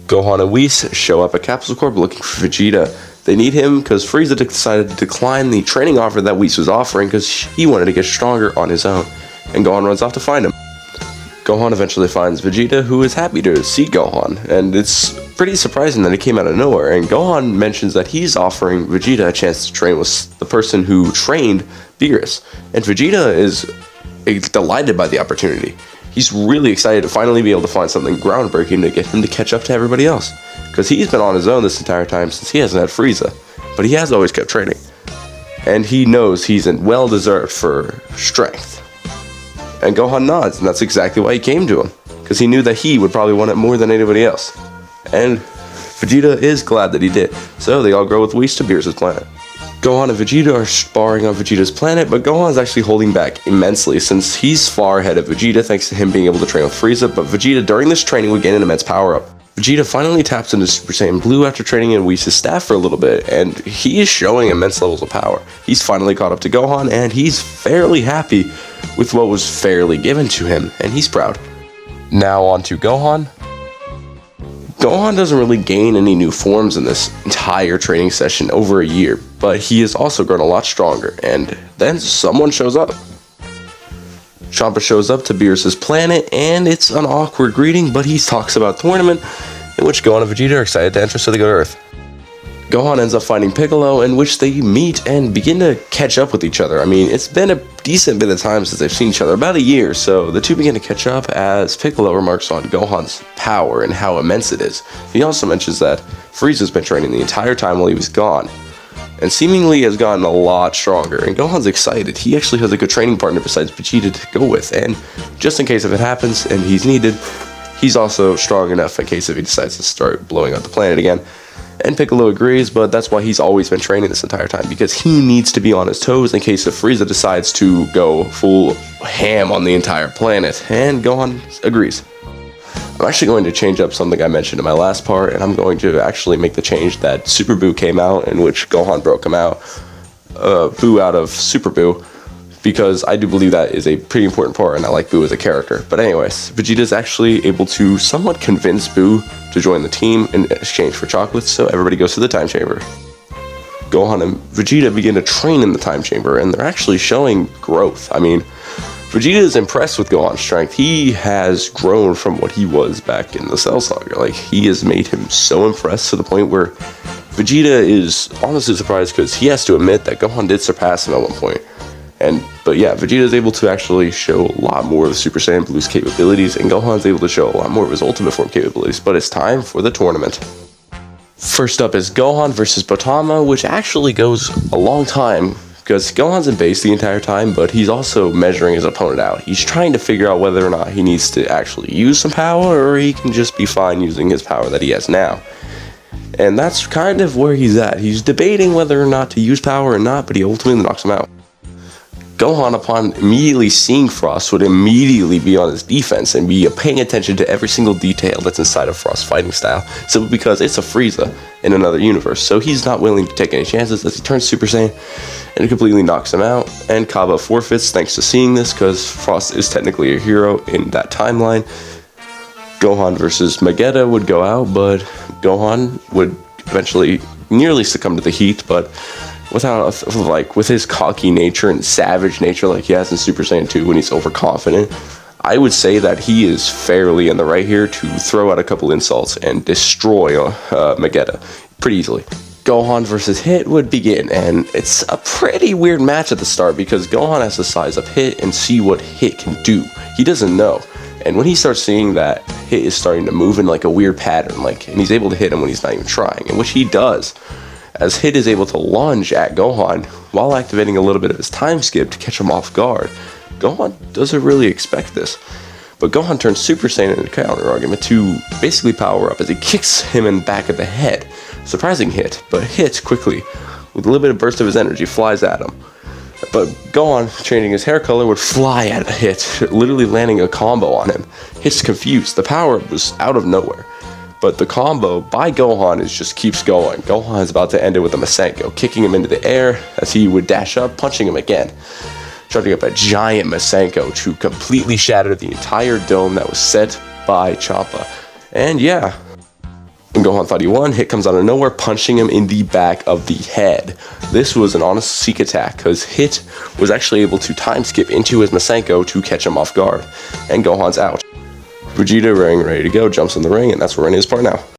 Gohan and Whis show up at Capsule Corp looking for Vegeta. They need him because Frieza decided to decline the training offer that Whis was offering because he wanted to get stronger on his own, and Gohan runs off to find him. Gohan eventually finds Vegeta, who is happy to see Gohan, and it's pretty surprising that he came out of nowhere, and Gohan mentions that he's offering Vegeta a chance to train with the person who trained Beerus, and Vegeta is delighted by the opportunity. He's really excited to finally be able to find something groundbreaking to get him to catch up to everybody else, because he's been on his own this entire time since he hasn't had Frieza, but he has always kept training, and he knows he's well deserved for strength. And Gohan nods, and that's exactly why he came to him, because he knew that he would probably want it more than anybody else. And Vegeta is glad that he did, so they all go with Whis to Beerus' planet. Gohan and Vegeta are sparring on Vegeta's planet, but Gohan is actually holding back immensely since he's far ahead of Vegeta thanks to him being able to train with Frieza, but Vegeta during this training would gain an immense power-up. Vegeta finally taps into Super Saiyan Blue after training in Whis' staff for a little bit, and he is showing immense levels of power. He's finally caught up to Gohan, and he's fairly happy with what was fairly given to him, and he's proud. Now on to Gohan. Gohan doesn't really gain any new forms in this entire training session over a year, but he has also grown a lot stronger, and then someone shows up. Champa shows up to Beerus' planet, and it's an awkward greeting, but he talks about tournament, in which Gohan and Vegeta are excited to enter so they go to Earth. Gohan ends up finding Piccolo, in which they meet and begin to catch up with each other. I mean, it's been a decent bit of time since they've seen each other, about a year, so the two begin to catch up as Piccolo remarks on Gohan's power and how immense it is. He also mentions that Frieza's been training the entire time while he was gone, and seemingly has gotten a lot stronger, and Gohan's excited. He actually has a good training partner besides Vegeta to go with, and just in case if it happens and he's needed, he's also strong enough in case if he decides to start blowing up the planet again. And Piccolo agrees, but that's why he's always been training this entire time, because he needs to be on his toes in case if Frieza decides to go full ham on the entire planet, and Gohan agrees. I'm actually going to change up something I mentioned in my last part, and I'm going to actually make the change that Super Buu came out, in which Gohan broke him out, Buu out of Super Buu, because I do believe that is a pretty important part, and I like Buu as a character. But anyways, Vegeta's actually able to somewhat convince Buu to join the team in exchange for chocolates, so everybody goes to the time chamber. Gohan and Vegeta begin to train in the time chamber, and they're actually showing growth. I mean, Vegeta is impressed with Gohan's strength. He has grown from what he was back in the Cell Saga. Like, he has made him so impressed to the point where Vegeta is honestly surprised, because he has to admit that Gohan did surpass him at one point. But yeah, Vegeta is able to actually show a lot more of Super Saiyan Blue's capabilities, and Gohan's able to show a lot more of his Ultimate Form capabilities, but it's time for the tournament. First up is Gohan versus Botama, which actually goes a long time, because Gohan's in base the entire time, but he's also measuring his opponent out. He's trying to figure out whether or not he needs to actually use some power, or he can just be fine using his power that he has now. And that's kind of where he's at. He's debating whether or not to use power or not, but he ultimately knocks him out. Gohan, upon immediately seeing Frost, would immediately be on his defense and be paying attention to every single detail that's inside of Frost's fighting style, simply because it's a Frieza in another universe, so he's not willing to take any chances as he turns Super Saiyan, and it completely knocks him out, and Kaba forfeits thanks to seeing this, because Frost is technically a hero in that timeline. Gohan versus Vegeta would go out, but Gohan would eventually nearly succumb to the heat, but with his cocky nature and savage nature like he has in Super Saiyan 2 when he's overconfident, I would say that he is fairly in the right here to throw out a couple insults and destroy Vegeta pretty easily. Gohan versus Hit would begin, and it's a pretty weird match at the start because Gohan has to size up Hit and see what Hit can do. He doesn't know, and when he starts seeing that Hit is starting to move in like a weird pattern, and he's able to hit him when he's not even trying, and which he does, as Hit is able to lunge at Gohan while activating a little bit of his time skip to catch him off guard. Gohan doesn't really expect this, but Gohan turns Super Saiyan in a counter argument to basically power up as he kicks him in the back of the head, surprising Hit, but Hit quickly, with a little bit of burst of his energy, flies at him. But Gohan, changing his hair color, would fly at Hit, literally landing a combo on him. Hit's confused, the power was out of nowhere. But the combo by Gohan just keeps going. Gohan is about to end it with a Masenko, kicking him into the air as he would dash up, punching him again. Charging up a giant Masenko to completely shatter the entire dome that was set by Champa. And yeah, Gohan thought he won. Hit comes out of nowhere, punching him in the back of the head. This was an honest sneak attack, because Hit was actually able to time skip into his Masenko to catch him off guard. And Gohan's out. Vegeta, ready to go, jumps in the ring, and that's where we're in his part now.